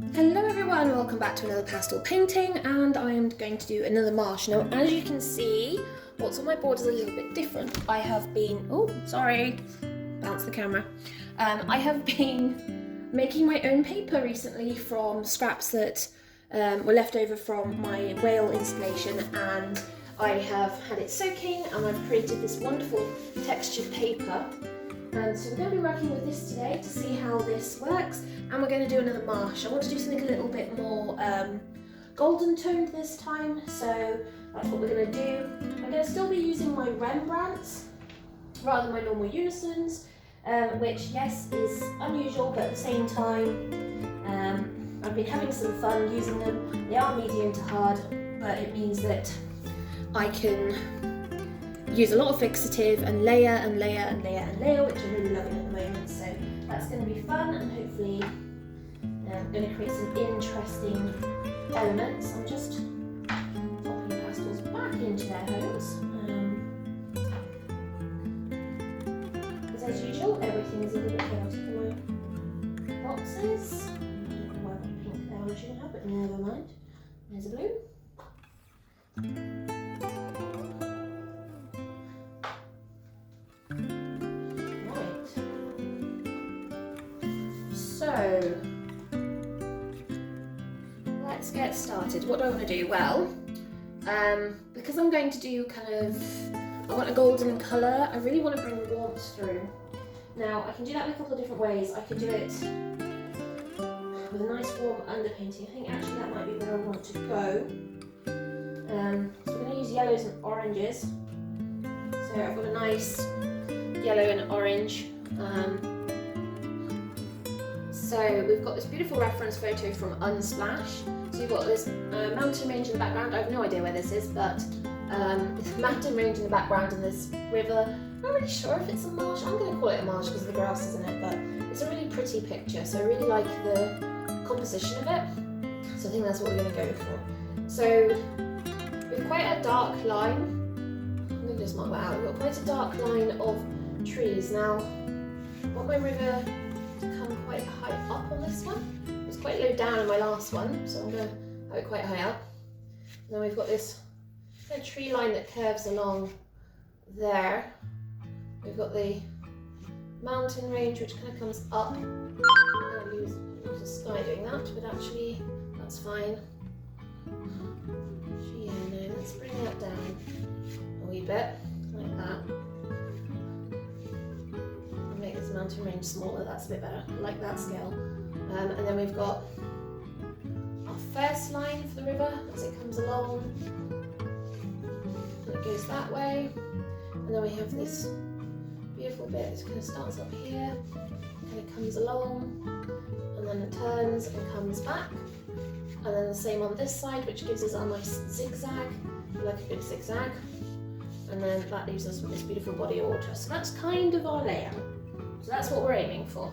Hello everyone, welcome back to another pastel painting, and I am going to do another marsh. Now as you can see, what's on my board is a little bit different. I have been, bounce the camera. I have been making my own paper recently from scraps that were left over from my whale installation, and I have had it soaking and I've created this wonderful textured paper. So we're going to be working with this today to see how this works, and we're going to do another marsh. I want to do something a little bit more golden toned this time, so that's what we're going to do. I'm going to still be using my Rembrandts rather than my normal Unisons, which yes is unusual, but at the same time I've been having some fun using them. They are medium to hard, but it means that I can use a lot of fixative and layer and layer and layer and layer, which I'm really loving at the moment. So that's going to be fun, and hopefully I'm going to create some interesting elements. I'm just popping pastels back into their homes. Because as usual, everything is a little bit chaotic in my boxes. I don't know why I've got a pink there when I shouldn't have, but never mind. There's a blue. So, let's get started. What do I want to do? Well, because I'm going to do I want a golden colour, I really want to bring warmth through. Now, I can do that in a couple of different ways. I could do it with a nice warm underpainting. I think actually that might be where I want to go. So we're going to use yellows and oranges. So I've got a nice yellow and orange. So we've got this beautiful reference photo from Unsplash. So you've got this mountain range in the background. I have no idea where this is, but this mountain range in the background and this river. I'm not really sure if it's a marsh. I'm going to call it a marsh because of the grass, isn't it? But it's a really pretty picture, so I really like the composition of it. So I think that's what we're going to go for. So we've quite a dark line. I'm going to just mark that out. We've got quite a dark line of trees. Now, I want my river to come quite high up on this one. It was quite low down in my last one, so I'm going to have it quite high up. And then we've got this tree line that curves along there. We've got the mountain range which kind of comes up. I'm going to use the sky doing that, but actually that's fine. Yeah, no, let's bring that down a wee bit, like that. Make this mountain range smaller, that's a bit better. I like that scale. And then we've got our first line for the river as it comes along. And it goes that way. And then we have this beautiful bit that kind of starts up here, kind of comes along, and then it turns and comes back. And then the same on this side, which gives us our nice zigzag. I like a good zigzag. And then that leaves us with this beautiful body of water. So that's kind of our layout. So that's what we're aiming for.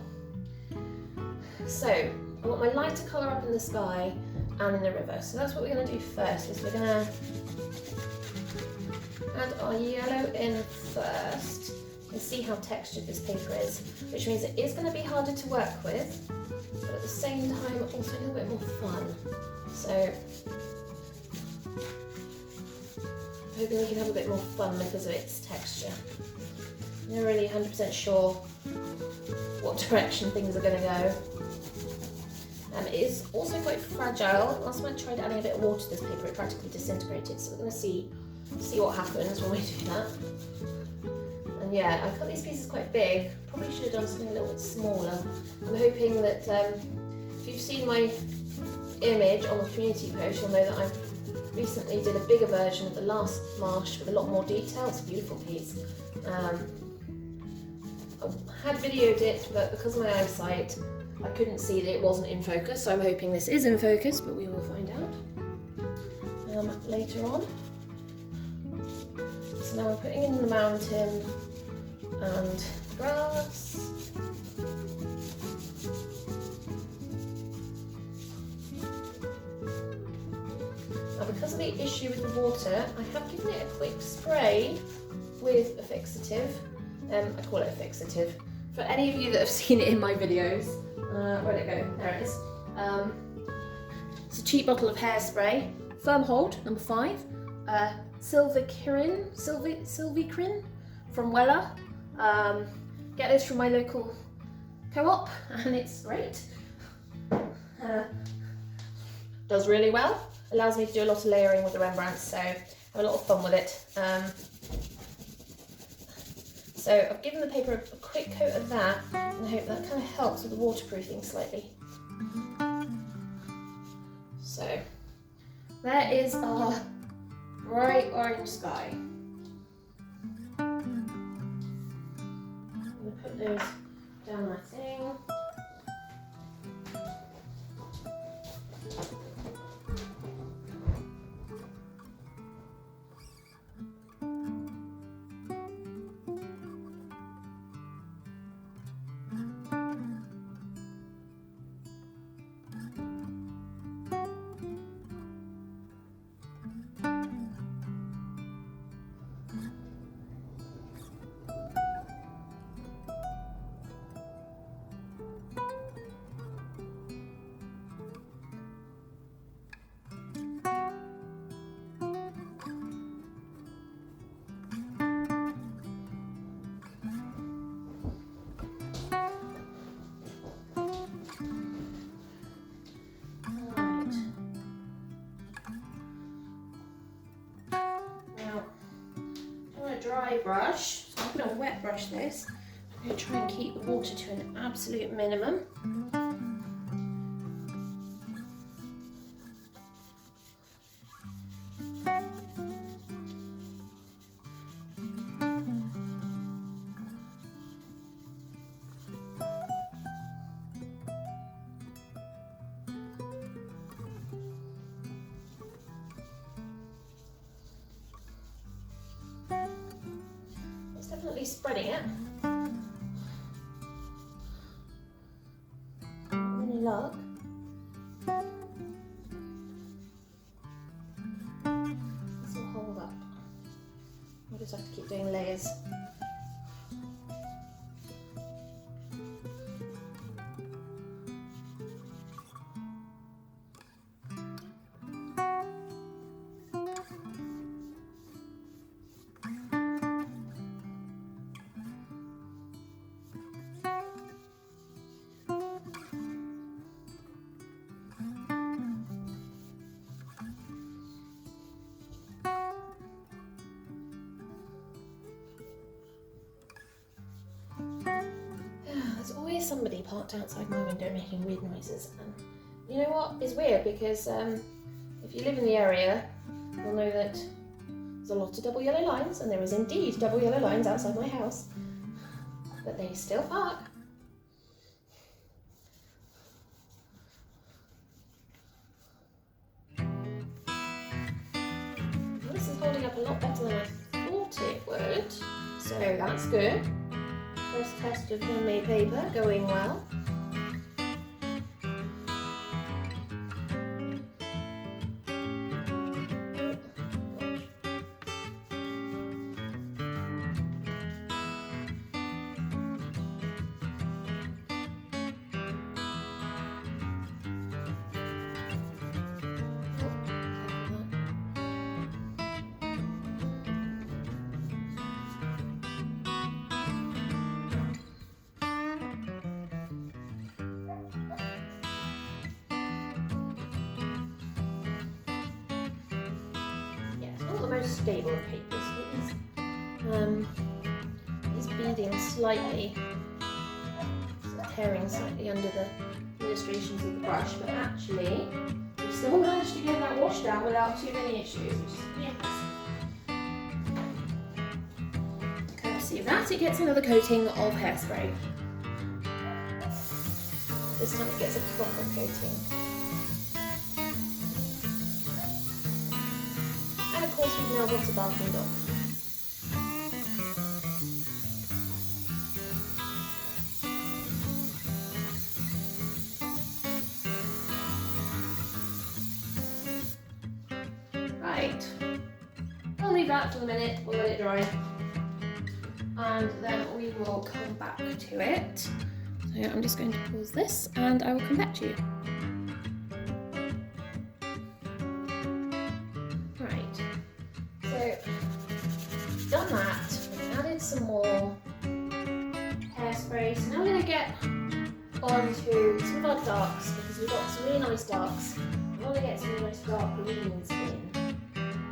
So I want my lighter colour up in the sky and in the river. So that's what we're going to do first. Is we're going to add our yellow in first. You can see how textured this paper is, which means it is going to be harder to work with, but at the same time also a little bit more fun. So I'm hoping we can have a bit more fun because of its texture. I'm not really 100% sure what direction things are going to go. It is also quite fragile. Last time I tried adding a bit of water to this paper, it practically disintegrated, so we're going to see what happens when we do that. And yeah, I cut these pieces quite big. Probably should have done something a little bit smaller. I'm hoping that if you've seen my image on the community post, you'll know that I recently did a bigger version of the last marsh with a lot more detail. It's a beautiful piece. I had videoed it, but because of my eyesight, I couldn't see that it wasn't in focus, so I'm hoping this is in focus, but we will find out later on. So now we're putting in the mountain and grass. Now, because of the issue with the water, I have given it a quick spray with a fixative. I call it a fixative. For any of you that have seen it in my videos, where'd it go? There it is. cheap bottle of hairspray, Firm Hold, number 5, Silvicrin from Wella. Get this from my local co-op and it's great. Does really well. Allows me to do a lot of layering with the Rembrandts, so have a lot of fun with it. So I've given the paper a quick coat of that, and I hope that kind of helps with the waterproofing slightly. So there is our bright orange sky. I'm going to put those down my thing. Dry brush, so I'm going to wet brush this. I'm going to try and keep the water to an absolute minimum. Definitely spreading it. Any luck? This will hold up. I'll just have to keep doing layers. Somebody parked outside my window making weird noises, and you know what is weird, because if you live in the area you'll know that there's a lot of double yellow lines, and there is indeed double yellow lines outside my house, but they still park. This is holding up a lot better than I thought it would, so that's good. First test of homemade paper going well. The most stable of papers. It is beading slightly, sort of tearing slightly under the illustrations of the brush, but actually we still managed to get that wash down without too many issues, which is pretty impressive. Courtesy of that, it gets another coating of hairspray. This time it gets a proper coating. Of course, we've now got a barking dog. Right, I'll leave that for a minute, we'll let it dry, and then we will come back to it. So I'm just going to pause this and I will come back to you. some more hairspray. So now we're going to get on to some of our darks because we've got some really nice darks. I want to get some really nice dark greens in.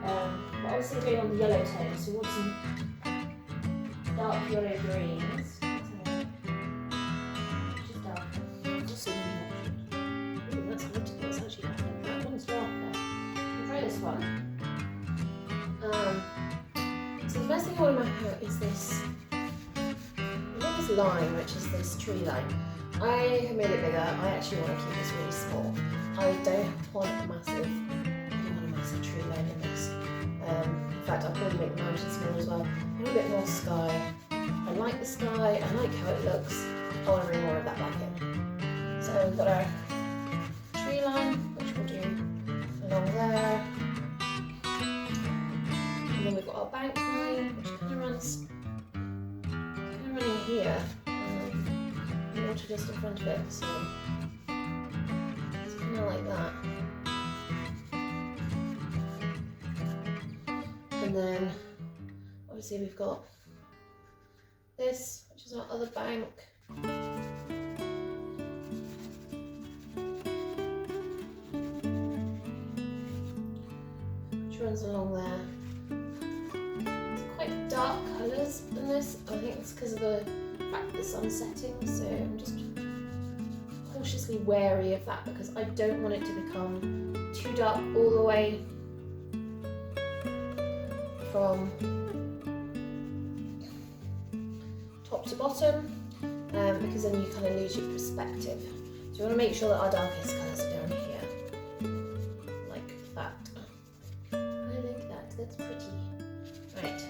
But obviously we're going on the yellow tone, so we want some dark yellow greens. Which is darker. Just ooh, that's hard to do. It's actually happening. That one's darker. I'll try this one. So the first thing I want in my hair is this. I've got this line, which is this tree line. I have made it bigger. I actually want to keep this really small. I don't want a massive tree line in this. In fact, I'll probably make the mountain small as well. I want a bit more sky. I like the sky. I like how it looks. I want to bring more of that back in. So we've got our tree line, which we'll do along there. And then we've got our bank line, which kind of runs running here. Water just in front of it, so it's kind of like that. And then obviously we've got this, which is our other bank. Which runs along there. It's quite dark colours in this. I think it's because of the fact that the sun's setting, so I'm just cautiously wary of that because I don't want it to become too dark all the way from top to bottom, because then you kind of lose your perspective. So you want to make sure that our darkest colours are down here, like that. I like that, that's pretty. Right.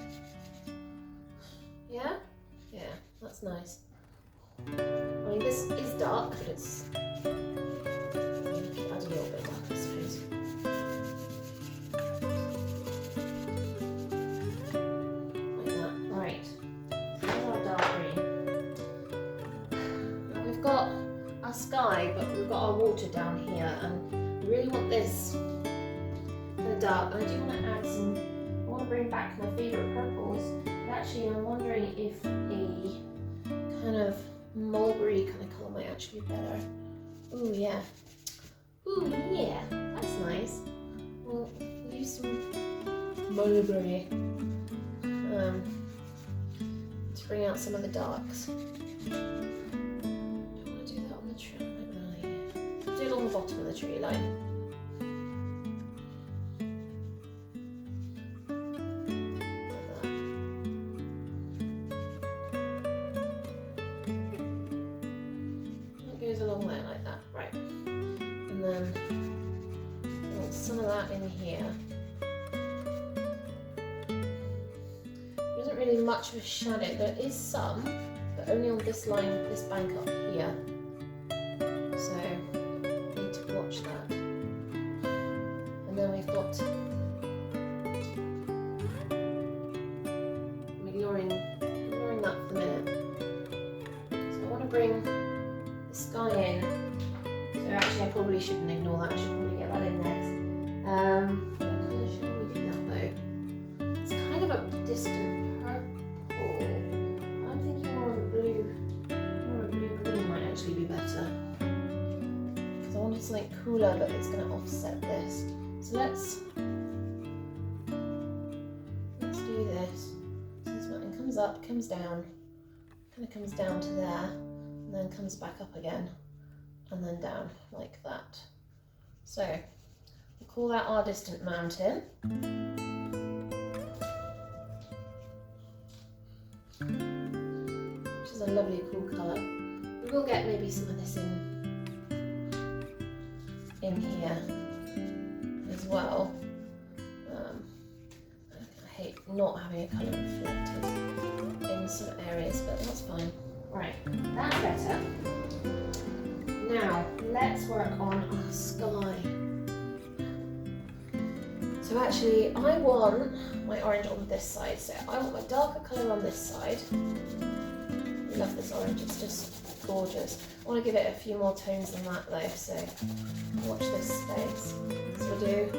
Yeah? Yeah, that's nice. I mean, this is dark, but it's add a little bit dark, I suppose. Like that. Right. So that's our dark green. Now we've got our sky, but we've got our water down here, and we really want this kind of dark. And I do want to add some. I want to bring back my favourite purples. But actually, I'm wondering if a kind of mulberry kind of colour might actually be better. Ooh, yeah. Ooh, yeah. That's nice. We'll use some mulberry to bring out some of the darks. Don't want to do that on the tree line. Do it along the bottom of the tree line. Along there like that, right? And then I want some of that in here. There isn't really much of a shadow. There is some, but only on this line, this bank up here. So I need to watch that. And then we've got, I'm ignoring that for the minute. So I want to bring sky in. So actually I probably shouldn't ignore that, I should probably get that in next. What colour should we do that though? It's kind of a distant purple. I'm thinking more of a blue. More of a blue-green might actually be better. Because I wanted something cooler, but it's going to offset this. So let's do this. So this one comes up, comes down, kind of comes down to there. And then comes back up again, and then down like that. So we'll call that our distant mountain. Which is a lovely cool colour. We will get maybe some of this in here as well. I hate not having a colour reflected in some areas, but that's fine. Right, that's better. Now, let's work on our sky. So actually, I want my orange on this side. So I want my darker colour on this side. I love this orange, it's just gorgeous. I want to give it a few more tones than that though, so watch this space. So we'll do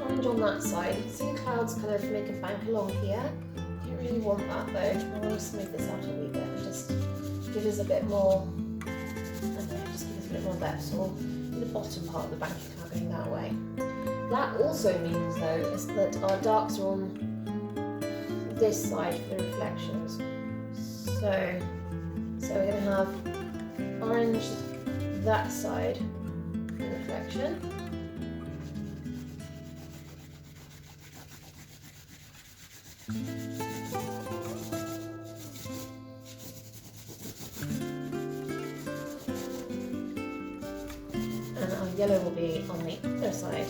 orange on on that side. You can see the clouds kind of make a bank along here. I don't really want that though. I want to smooth this out a wee bit and just give us a bit more, I don't know, just give us a bit more depth. So in the bottom part of the bank cloud going that way. That also means though is that our darks are on this side for the reflections. So we're going to have orange that side for the reflection. And our yellow will be on the other side,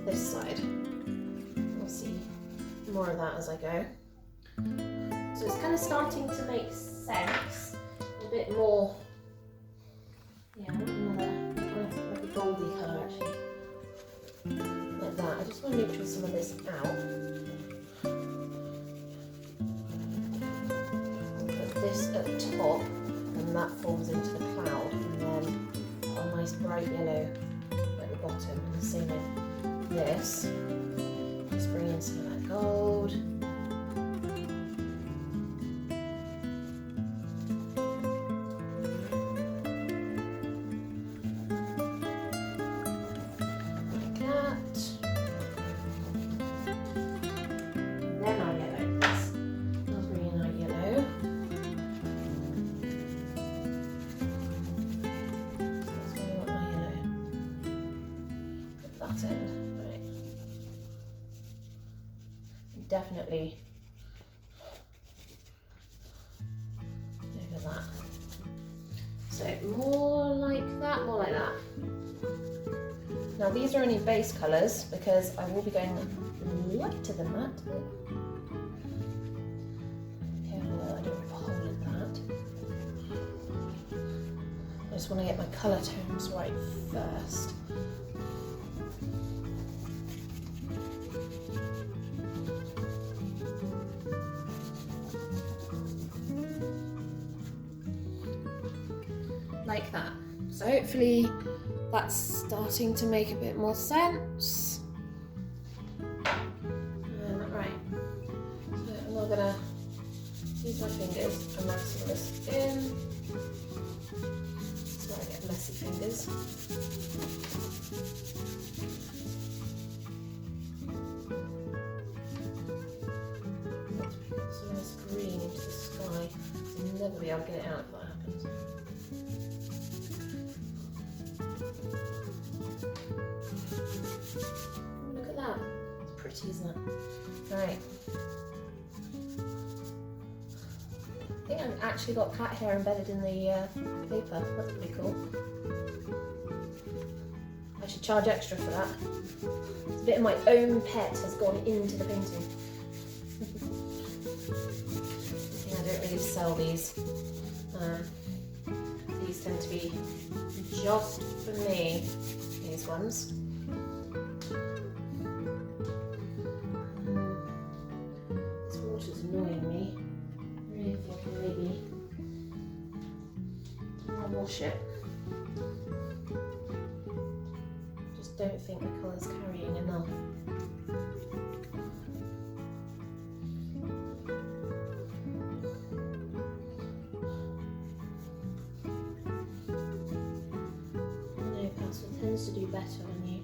this side. We'll see more of that as I go. So it's kind of starting to make sense, a bit more, yeah, another, like a goldy colour actually, like that. I just want to neutral some of this out. Put this at the top and that falls into the cloud, and then a nice bright yellow at the bottom, and the same with this. Just bring in some of that gold. Definitely over that. So more like that, more like that. Now these are only base colours because I will be going lighter than that. Careful that I don't rip a hole in that. I just want to get my colour tones right first. Like that. So hopefully that's starting to make a bit more sense. Right. So I'm now gonna use my fingers and rub some of this in. So I get messy fingers. Let's put some of this green into the sky. I'll never be able to get it out if that happens. Look at that. It's pretty, isn't it? Right. I think I've actually got cat hair embedded in the paper. That's pretty cool. I should charge extra for that. It's a bit of my own pet has gone into the painting. I don't really sell these. These tend to be just for me, these ones. This water's annoying me. I really feel like maybe I'll wash it. Just don't think the colour's carrying enough. Tends to do better when you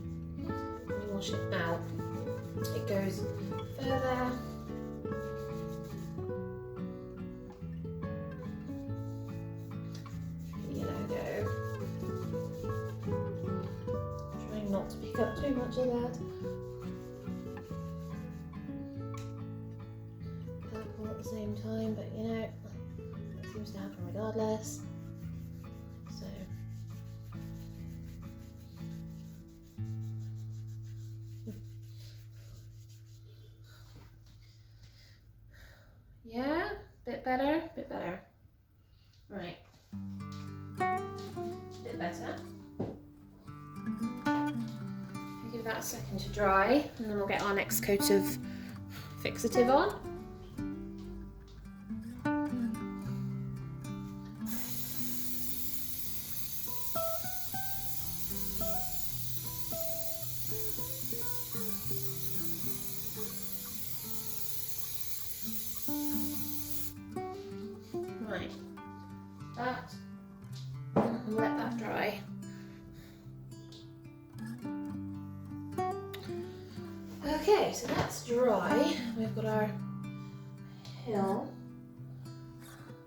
wash it out. It goes further. The yellow go. Trying not to pick up too much of that. Purple at the same time, but you know, that seems to happen regardless. So. Yeah, bit better, bit better. Right, bit better. Give that a second to dry, and then we'll get our next coat of fixative on. dry. Okay, so that's dry. We've got our hill.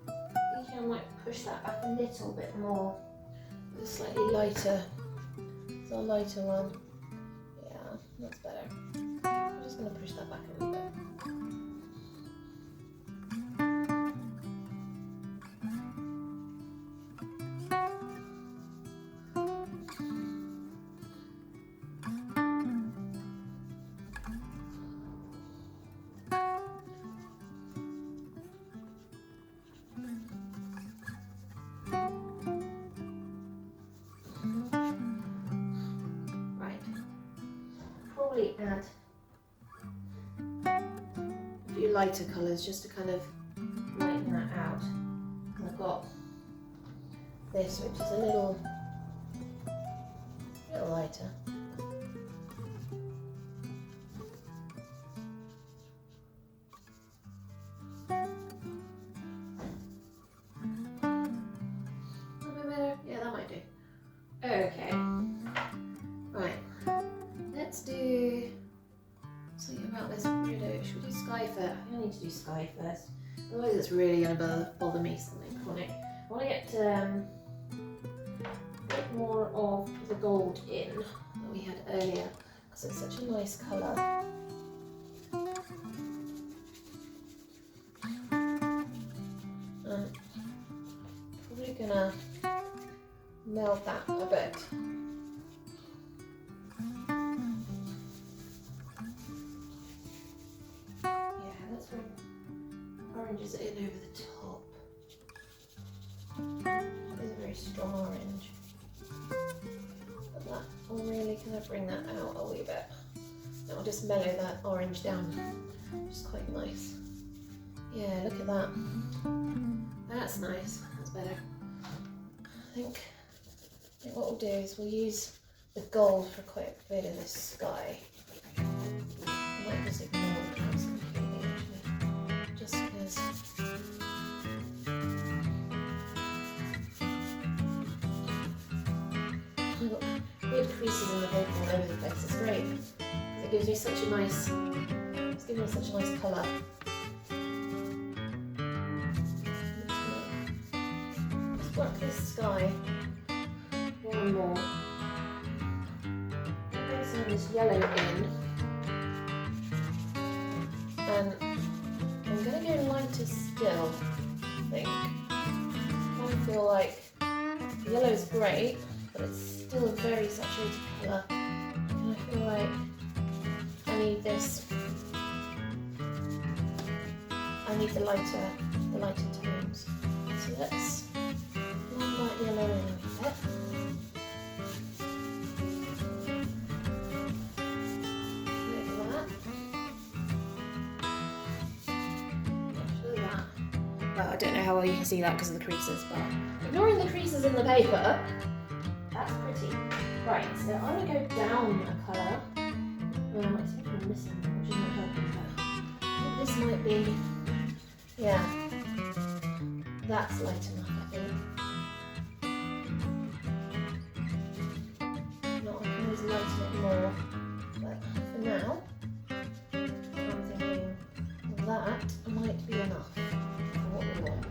I think I might push that back a little bit more. It's slightly lighter. It's a lighter one. Yeah, that's better. I'm just going to push that back a little bit. Add a few lighter colours just to kind of lighten that out. And I've got this, which is a little lighter. A bit better? Yeah, that might do. Okay. Right. Let's do something about this weirdo. Should we do sky first? I think I need to do sky first. Otherwise it's really going to bother me, something chronic. I want to get a bit more of the gold in that we had earlier because it's such a nice colour. Probably going to meld that a bit. Oranges in over the top. It's a very strong orange. But that will really kind of bring that out a wee bit. It'll just mellow that orange down, which is quite nice. Yeah, look at that. That's nice. That's better. I think what we'll do is we'll use the gold for quite a bit of this sky. I might just ignore the clouds completely, actually. Just because I've got weird creases in the paper all over the place. It's great. It gives me such a nice, it's giving me such a nice colour. Let's work this sky more and more. Bring some of this yellow in, and I'm going to go lighter still, I think. I kind of feel like the yellow is great, but it's still a very saturated colour. And I feel like I need this, I need the lighter tones. So let's blend that yellow in a wee bit. Well, I don't know how well you can see that because of the creases, but ignoring the creases in the paper, that's pretty. Right, so I'm going to go down a colour. I think I'm missing one, which is not helping, but I think this might be, yeah, that's light enough, I think. Not, I can always lighten it more, but for now, I'm thinking that might be enough. What we want.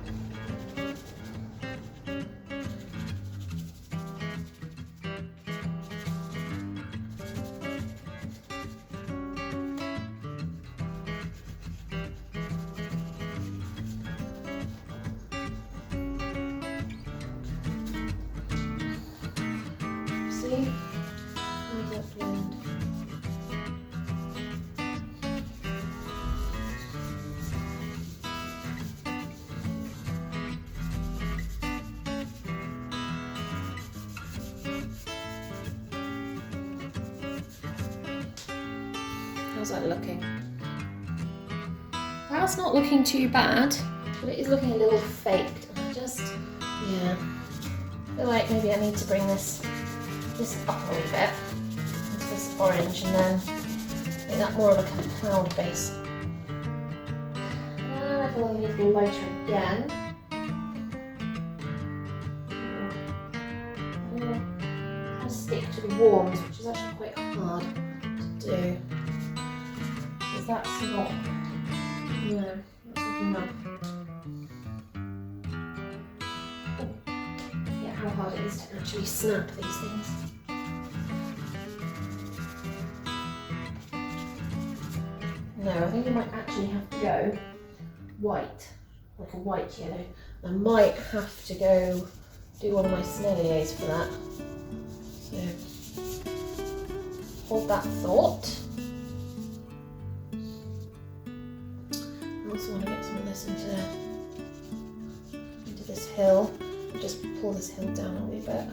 See? How's that blend? How's that looking? That's not looking too bad, but it is looking a little faked. Yeah, I feel like maybe I need to bring this up a little bit into this orange and then make that more of a kind of cloud base. And I feel like I need to go lighter again. to stick to the warms, which is actually quite hard to do. Because that's not, no, that's not enough. Yeah, how hard it is to actually snap these things. No, I think I might actually have to go white, like a white yellow. I might have to go do one of my Snelliers for that. So, hold that thought. I also want to get some of this into this hill. Just pull this hill down a wee bit.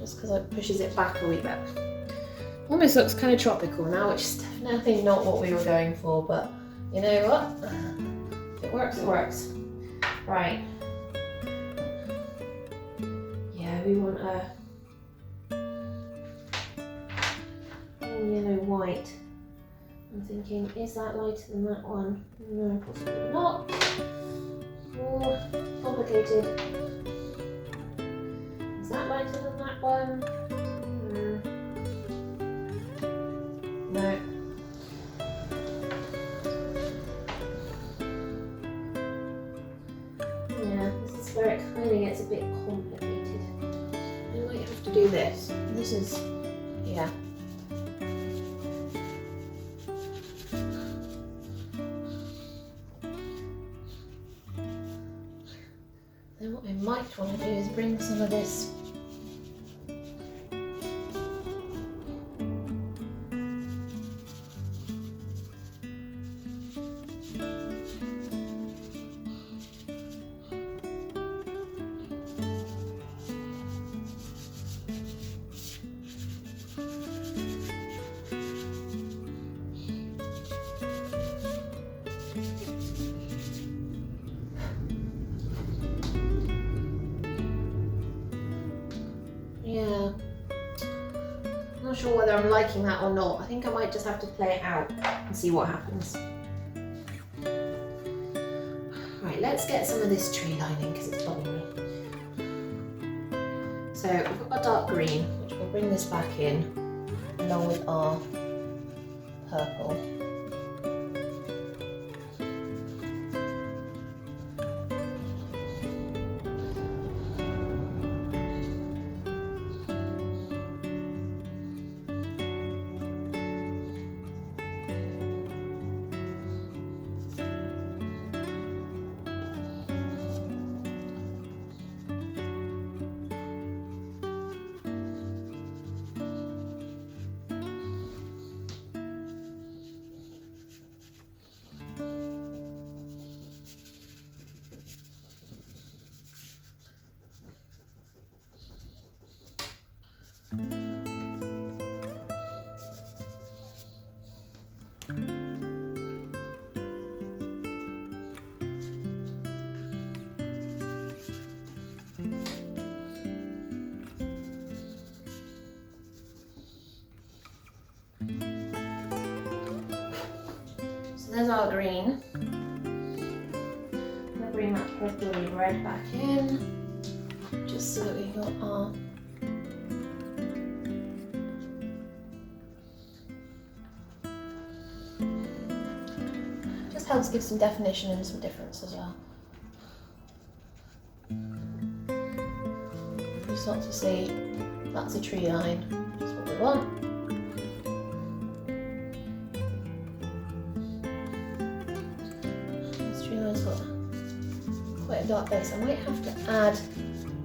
Just because it pushes it back a wee bit. Almost looks kind of tropical now, which is definitely not what we were going for, but you know what? If it works, it works. Right. Yeah, we want a yellow white. I'm thinking, is that lighter than that one? No, possibly not. More complicated. Is that lighter than that one? No. Yeah, this is where it kind of gets a bit complicated. I might have to do this. This is, yeah. Then what I might want to do is bring some of this not sure whether I'm liking that or not. I think I might just have to play it out and see what happens. Right, let's get some of this tree lining because it's bothering me. So we've got a dark green, which we'll bring this back in along with our purple. There's our green. I'm going to bring that purpley red back in, just so that we've got our just helps give some definition and some difference as well. You start to see that's a tree line, that's what we want. Quite a dark base. I might have to add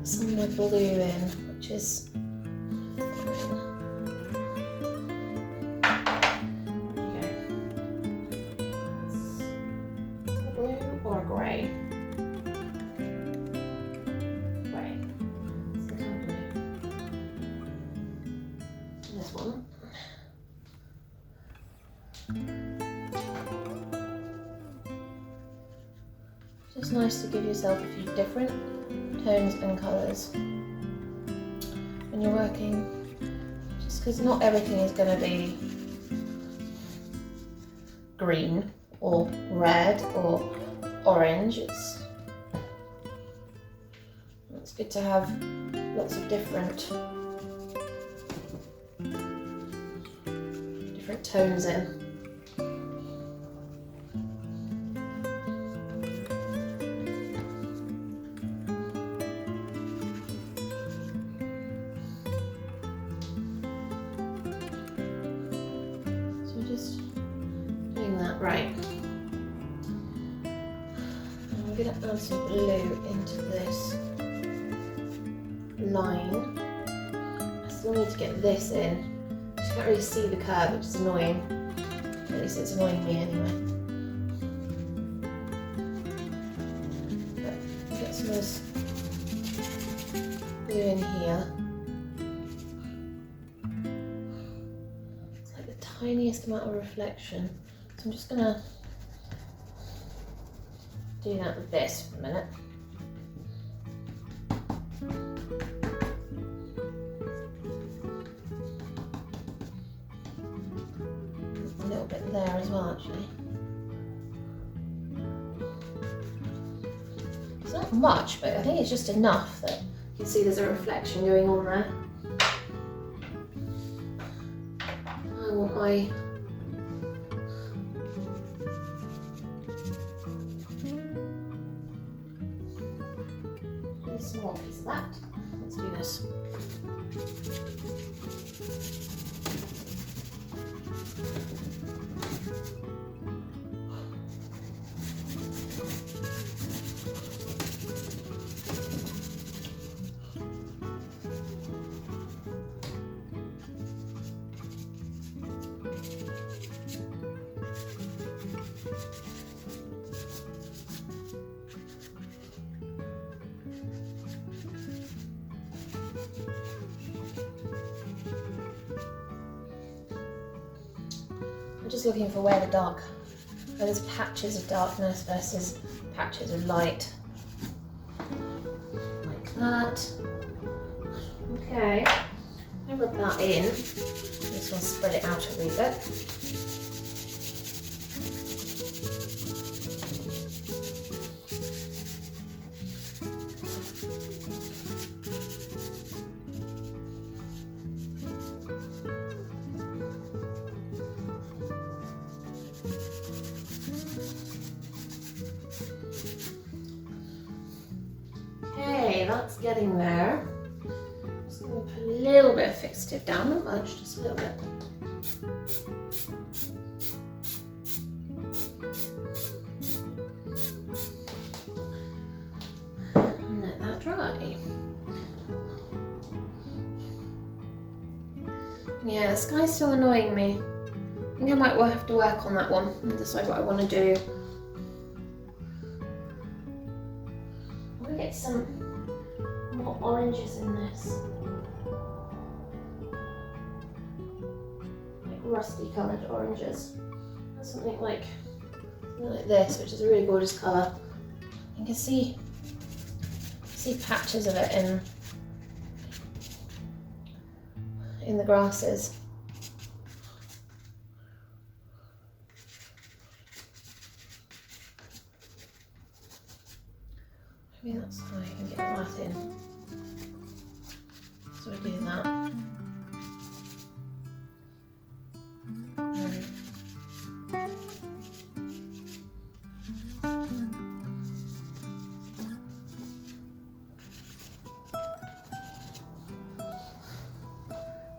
some of my blue in, which is blue or grey. Grey. It's the kind of blue. And this one. It's nice to give yourself a few different tones and colours when you're working, just because not everything is going to be green or red or orange. It's good to have lots of different tones in. So just doing that right. I'm going to add some blue into this line. I still need to get this in. I can't really see the curve, which is annoying. At least it's annoying me anyway. But get some of this blue in here. It's like the tiniest amount of reflection. So I'm just gonna do that with this for a minute. A little bit there as well, actually. It's not much, but I think it's just enough that you can see there's a reflection going on there. I want my small piece of that. Let's do this. I'm just looking for where there's patches of darkness versus patches of light. Like that. Okay, I rub that in. Just want to spread it out a wee bit. That's getting there. Just going to put a little bit of fixative down, not much, just a little bit. And let that dry. Yeah, the sky's still annoying me. I think I might have to work on that one and decide what I want to do. I'm going to get some more oranges in this, like rusty coloured oranges. Something like this, which is a really gorgeous colour. You can see patches of it in the grasses. Maybe that's how I can get that in. So I do that.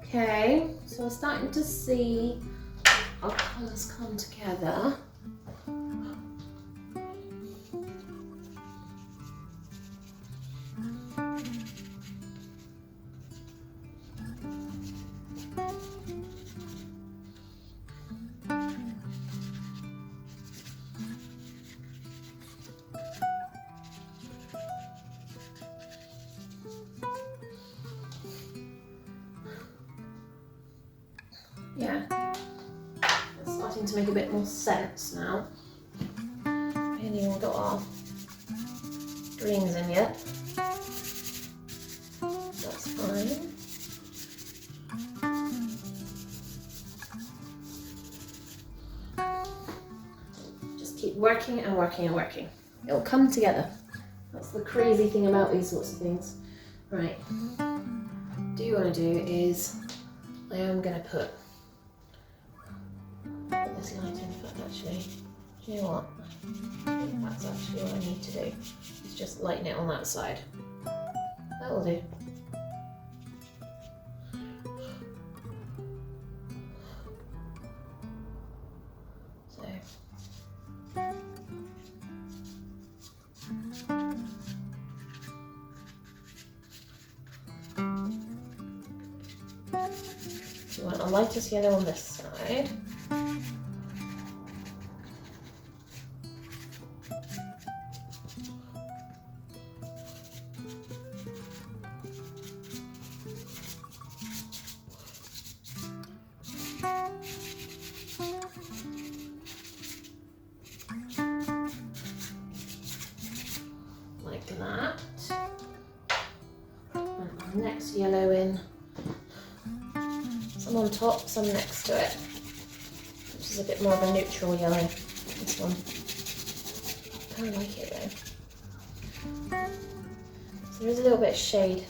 Okay, so we're starting to see our colours come together. Yeah, it's starting to make a bit more sense now. We haven't even got our greens in yet. That's fine. Just keep working and working and working. It'll come together. That's the crazy thing about these sorts of things. Right, what you want to do is, I am going to put this light in front actually. Do you know what? I think that's actually what I need to do. Is just lighten it on that side. That will do. So you want a lightest yellow on this side. Like that. And our next yellow in. Some on top, some next to it, which is a bit more of a neutral yellow, this one. I kind of like it though. So there is a little bit of shade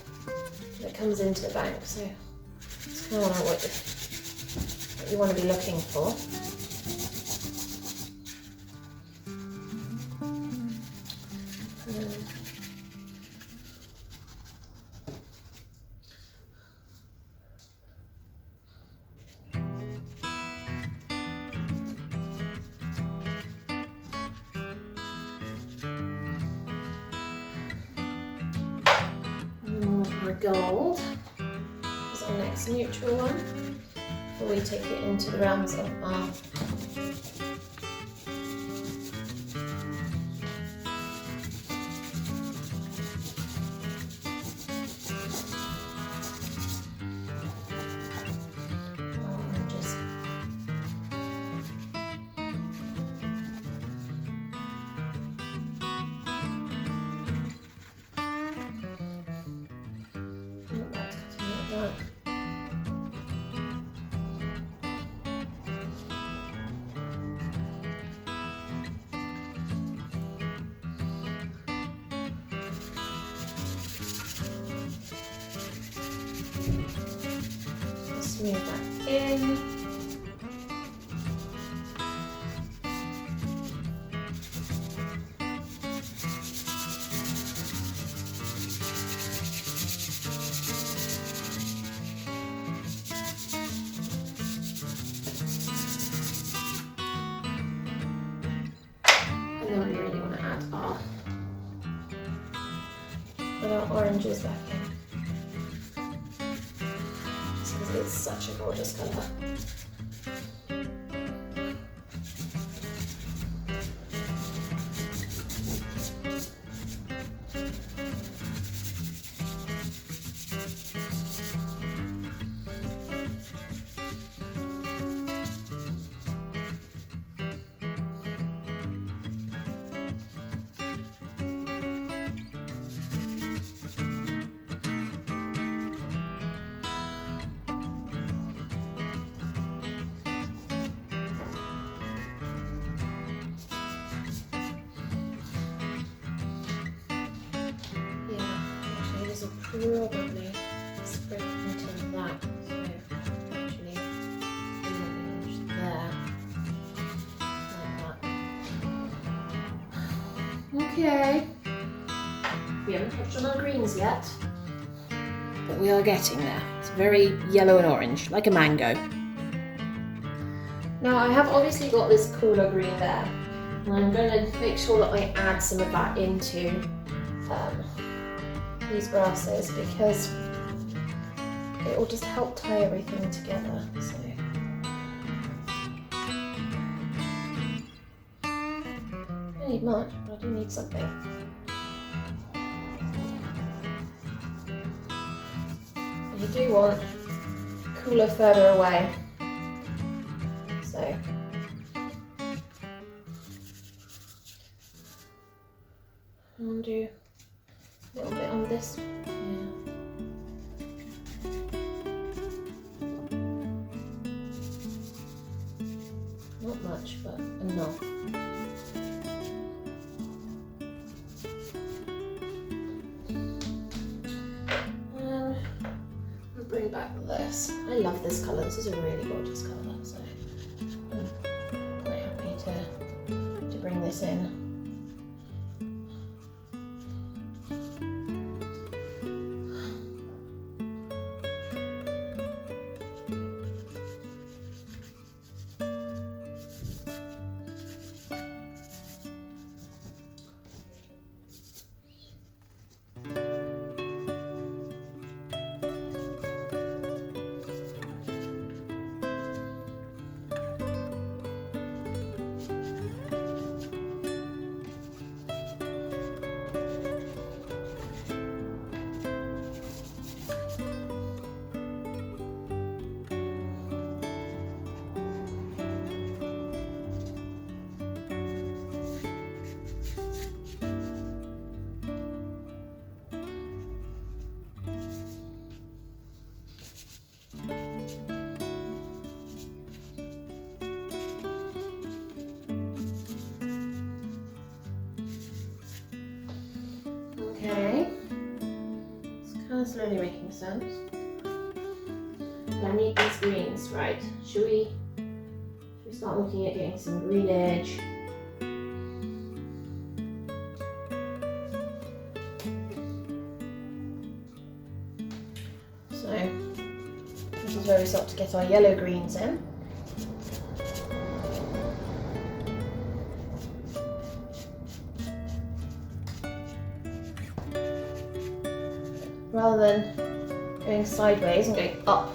that comes into the bank, so it's kind of what you want to be looking for. Our gold is our next neutral one before we take it into the realms of our oranges. Smooth that in. And then we really want to add our oranges back in. It's such a gorgeous colour. Probably spread into that, so actually finish there, like that. Okay, we haven't touched on our greens yet, but we are getting there. It's very yellow and orange, like a mango. Now I have obviously got this cooler green there, and I'm going to make sure that I add some of that into these grasses because it will just help tie everything together. So I don't need much, but I do need something. And you do want cooler further away. So I'll do a little bit on this, not much, but enough. back with this. I love this colour. This is a really gorgeous colour. So I'm quite happy to bring this in. Okay, it's kind of slowly making sense. I need these greens, right? Should we start looking at getting some greenage? So this is where we start to get our yellow greens in. Rather than going sideways and going up.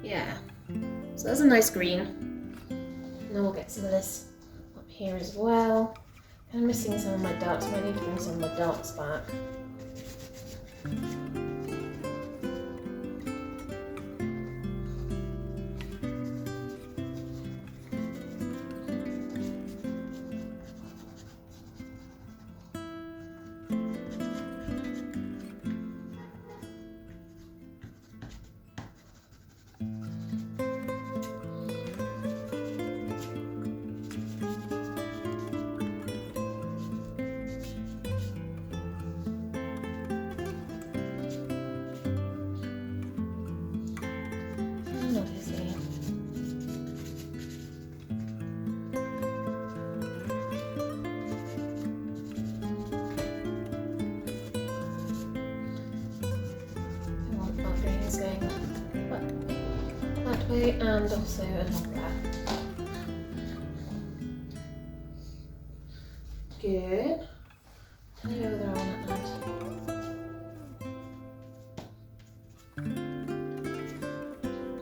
Yeah, so that's a nice green. Now we'll get some of this up here as well. I'm missing some of my darks. I might need to bring some of my darks back. And also along there. Good. Tell me whether I want to add.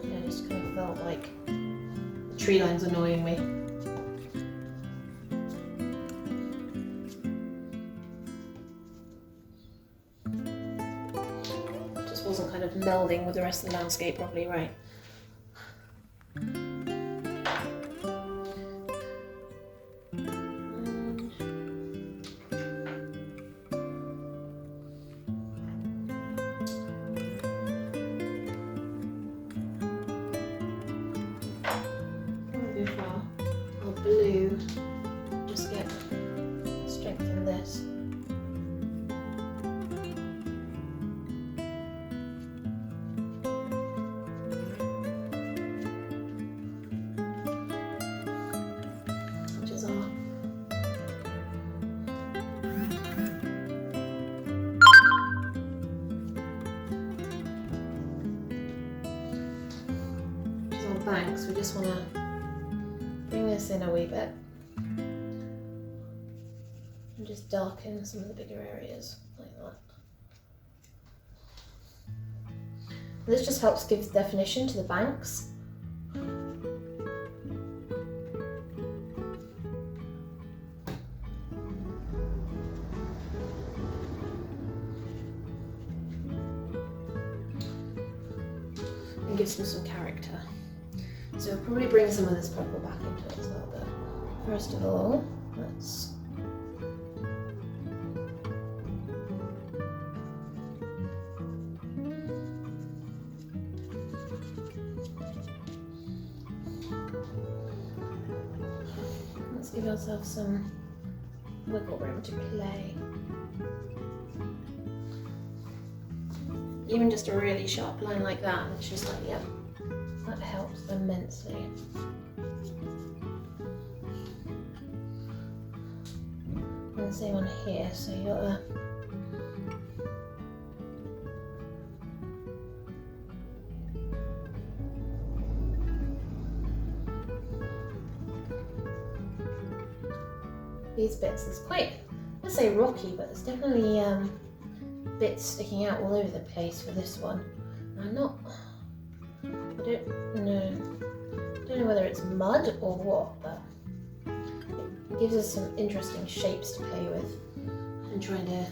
Yeah, I just kind of felt like the tree line's annoying me. Just wasn't kind of melding with the rest of the landscape properly, right? Blue, just get strengthen this. banks, we just want to bring this in a wee bit and just darken some of the bigger areas like that. This just helps give definition to the banks. And gives them some character. So we'll probably bring some of this purple back into it as well, but first of all, let's give ourselves some wiggle room to play. Even just a really sharp line like that, it's just like, yep, that helps immensely. And the same on here, so you got these bits. It's quite, let's say rocky, but there's definitely bits sticking out all over the place for this one. I don't know whether it's mud or what, but it gives us some interesting shapes to play with. I'm trying to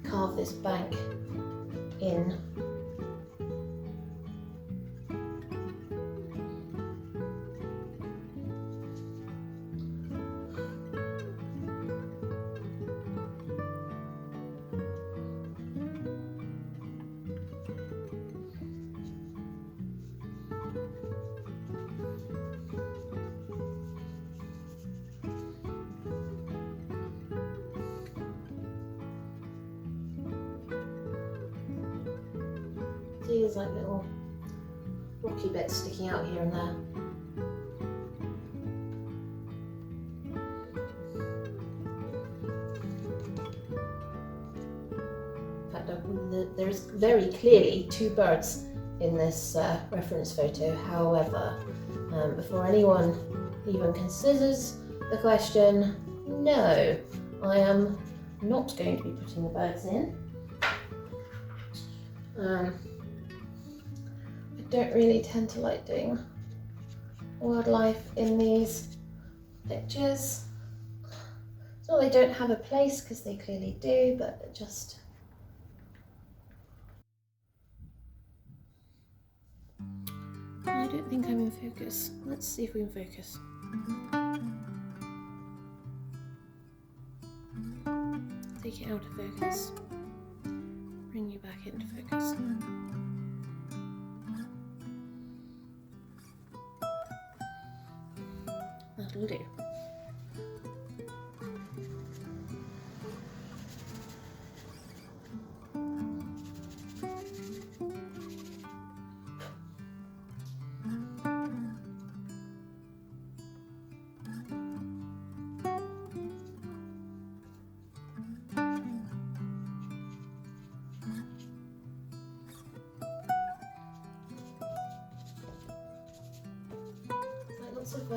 carve this bank in. See, there's like little rocky bits sticking out here and there. In fact, there's very clearly two birds in this reference photo. However, before anyone even considers the question, no, I am not going to be putting the birds in. I don't really tend to like doing wildlife in these pictures. It's not they don't have a place, because they clearly do, but it just... I don't think I'm in focus. Let's see if we can focus. Take it out of focus. Bring you back into focus. That'll do. Lots of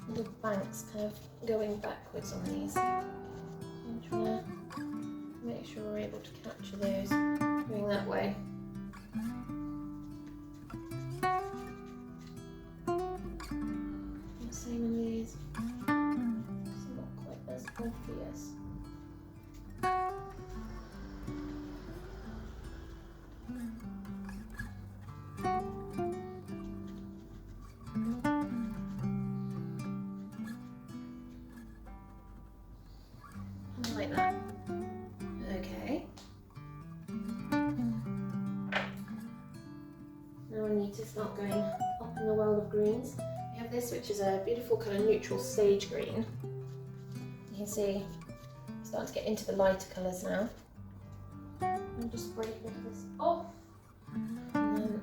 little banks kind of going backwards on these. I'm trying to make sure we're able to capture those going that way. And same on these. It's not quite as obvious. Like that. Okay. Now we need to start going up in the world of greens. We have this, which is a beautiful kind of neutral sage green. You can see I'm starting to get into the lighter colours now. I'll just break a bit of this off. And then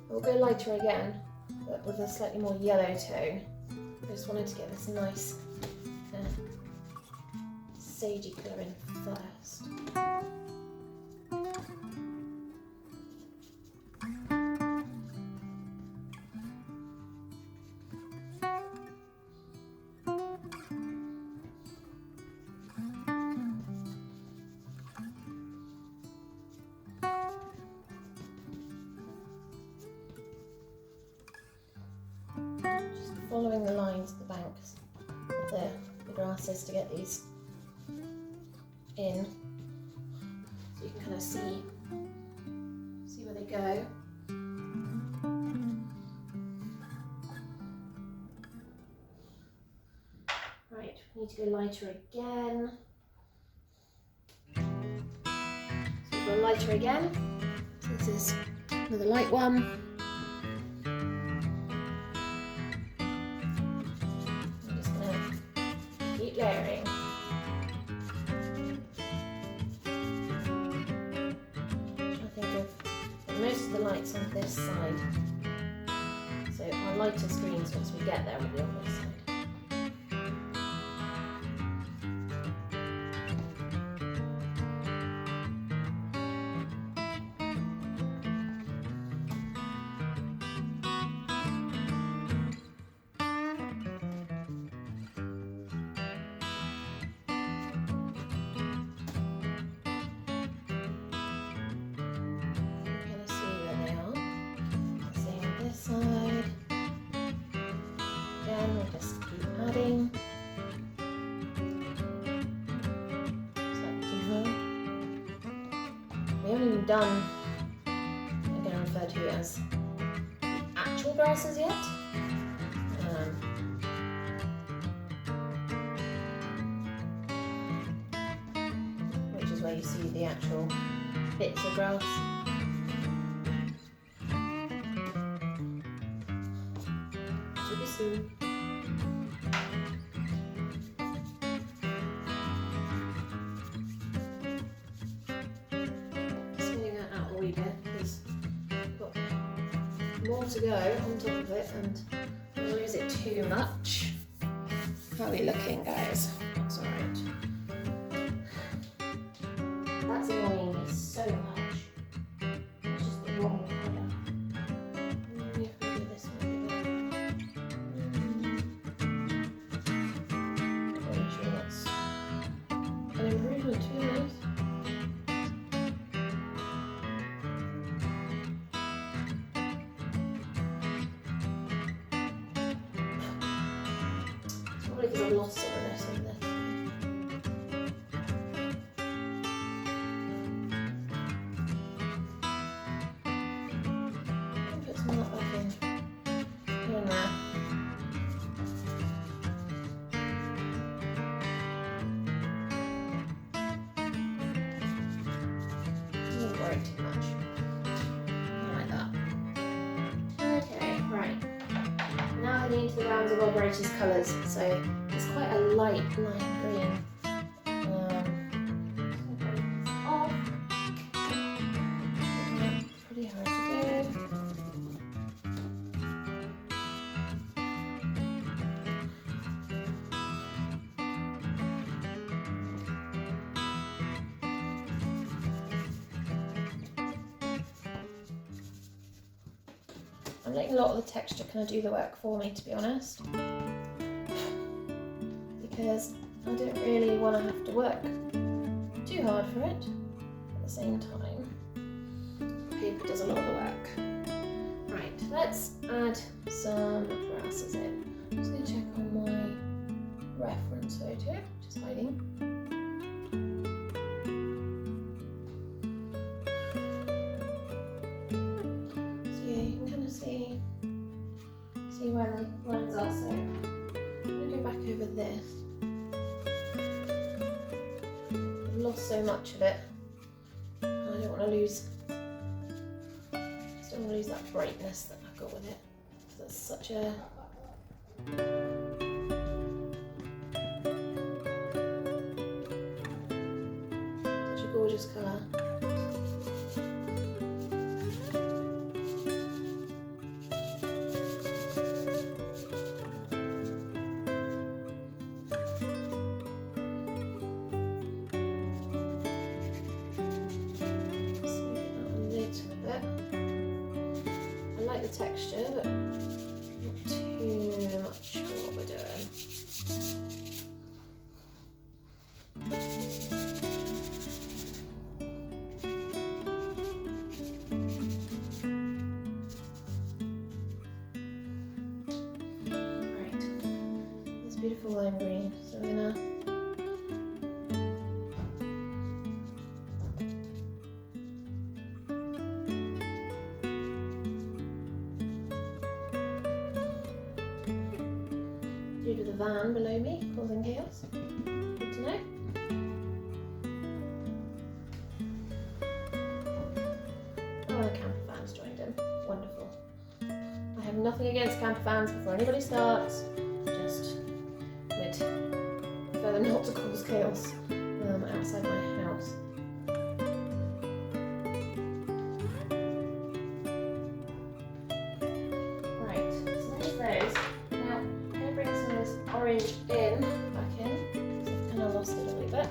we'll go lighter again, but with a slightly more yellow tone. I just wanted to get this nice sagey colour in first. Following the lines of the banks of the grasses to get these in, so you can kind of see where they go. Right, we need to go lighter again. So we've got lighter again. So this is another light one. Layering. I think of most of the lights on this side, so our lighter screens once we get there will be on this side. Side. Again, we'll just keep adding. We haven't even done, I'm going to refer to it as actual grasses yet. Which is where you see the actual bits of grass. Soon. Smoothing that out a wee bit because we've got more to go on top of it and don't lose it too much. How are we looking, guys? That's alright. That's annoying me so much. It's just the wrong colour. Probably because I've lost some of this in this. I'll put some of that back in. Here and there. I won't worry too much. Like that. Okay, right. Now heading into the rounds of Operator's colours, so it's quite a light lime green. Off. It's pretty hard to do. I'm letting a lot of the texture kind of do the work for me, to be honest, because I don't really want to have to work too hard for it. At the same time, paper does a lot of the work. Right, let's add some grasses in. I'm just going to check on my reference photo, which is hiding. See where the lines are, so I'm going to go back over this. I've lost so much of it, and I don't want to lose, that brightness that I've got with it, because that's such a gorgeous colour. texture, but not too much for what we're doing. Right, this beautiful lime green, so we're gonna due to the van below me causing chaos. Good to know. Oh, the camper van's joined in. Wonderful. I have nothing against camper vans before anybody starts. Just would prefer them not to cause chaos outside my house. Right, so there's those. Now I'm going to bring some of this orange back in. So I've kind of lost it a little bit.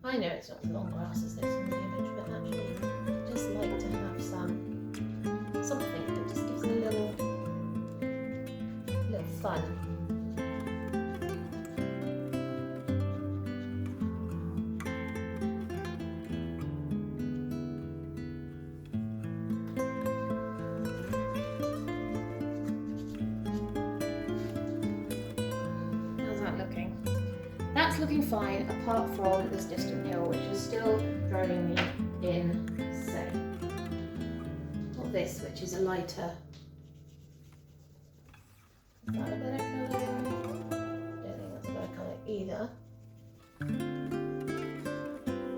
I know it's not as long grass as this in the image, but actually I just like to have something that just gives it a little fun. How's that looking? That's looking fine, apart from this distant hill, which is still driving me insane. Not this, which is a lighter. Is that a better colour? I don't think that's a better colour either.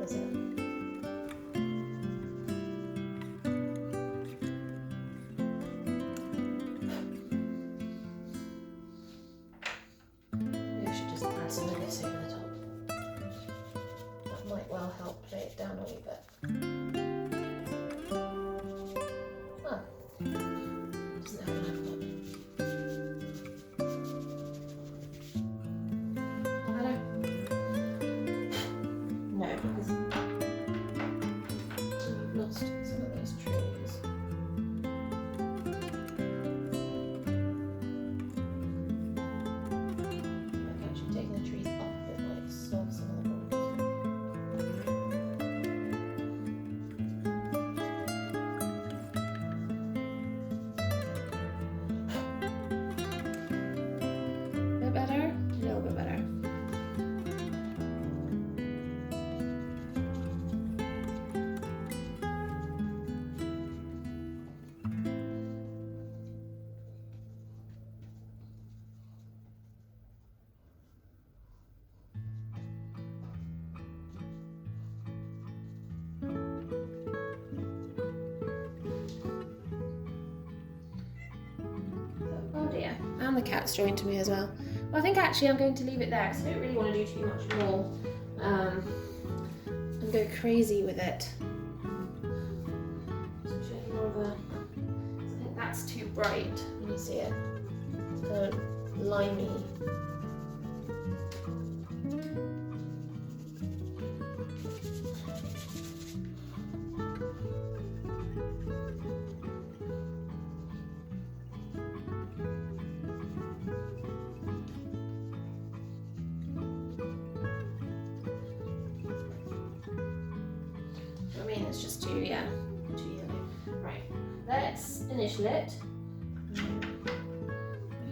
Is it? Maybe I should just add some of this over the top. That might well help play it down a wee bit. Oh, doesn't have enough of it. Better? No, because we've lost some of those trees. Like actually taking the trees up, it might solve some of the problems. A bit better? A little bit better. Oh dear, and the cat's joined to me as well. Well, I think actually I'm going to leave it there because I don't really want to do too much more and go crazy with it. So show more of a, I think that's too bright when you see it. It's kind of limey. it's just too yellow. Right, let's initial it.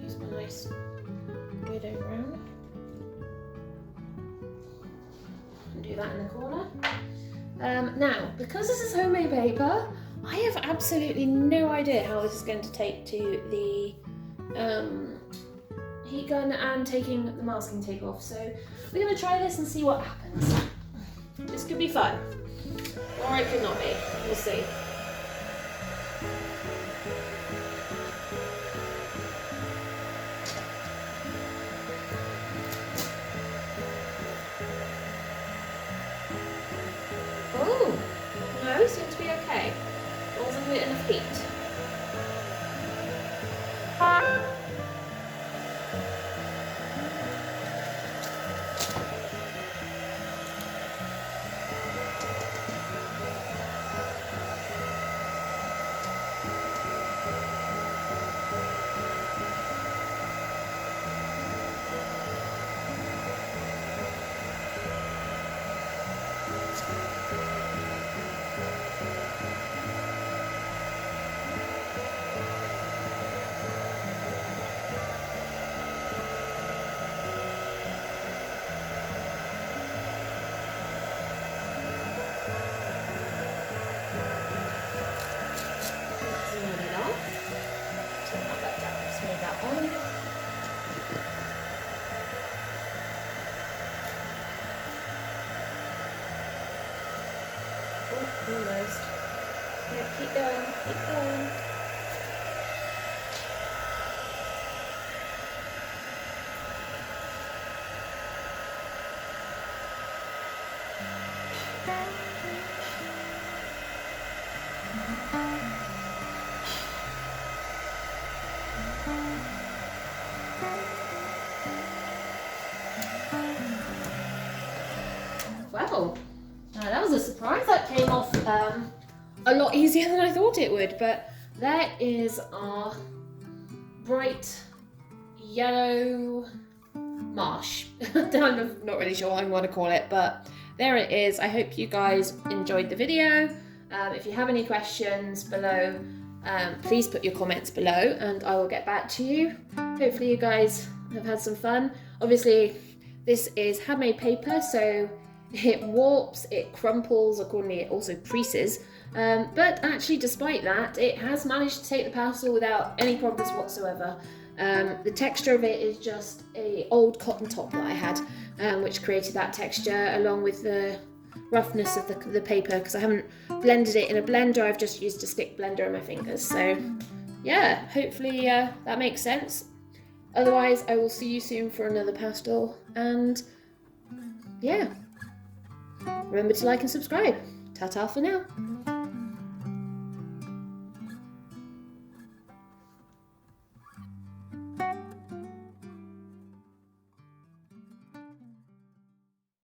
Use my nice widow brown. And do that in the corner. Now, because this is homemade paper, I have absolutely no idea how this is going to take to the heat gun and taking the masking tape off. So we're going to try this and see what happens. This could be fun, or it could not be. We'll see. Oh, no, it seems to be okay. As long as I give it enough heat. Almost. Yeah, keep going, keep going. Wow. That was a surprise. That came off a lot easier than I thought it would, but that is our bright yellow marsh. I'm not really sure what I want to call it, but there it is. I hope you guys enjoyed the video. If you have any questions below, please put your comments below and I will get back to you. Hopefully you guys have had some fun. Obviously, this is handmade paper, so it warps, it crumples, accordingly it also creases, but actually despite that it has managed to take the pastel without any problems whatsoever. The texture of it is just an old cotton top that I had, which created that texture along with the roughness of the paper, because I haven't blended it in a blender, I've just used a stick blender on my fingers. So yeah, hopefully that makes sense. Otherwise I will see you soon for another pastel, and yeah, remember to like and subscribe. Ta-ta for now.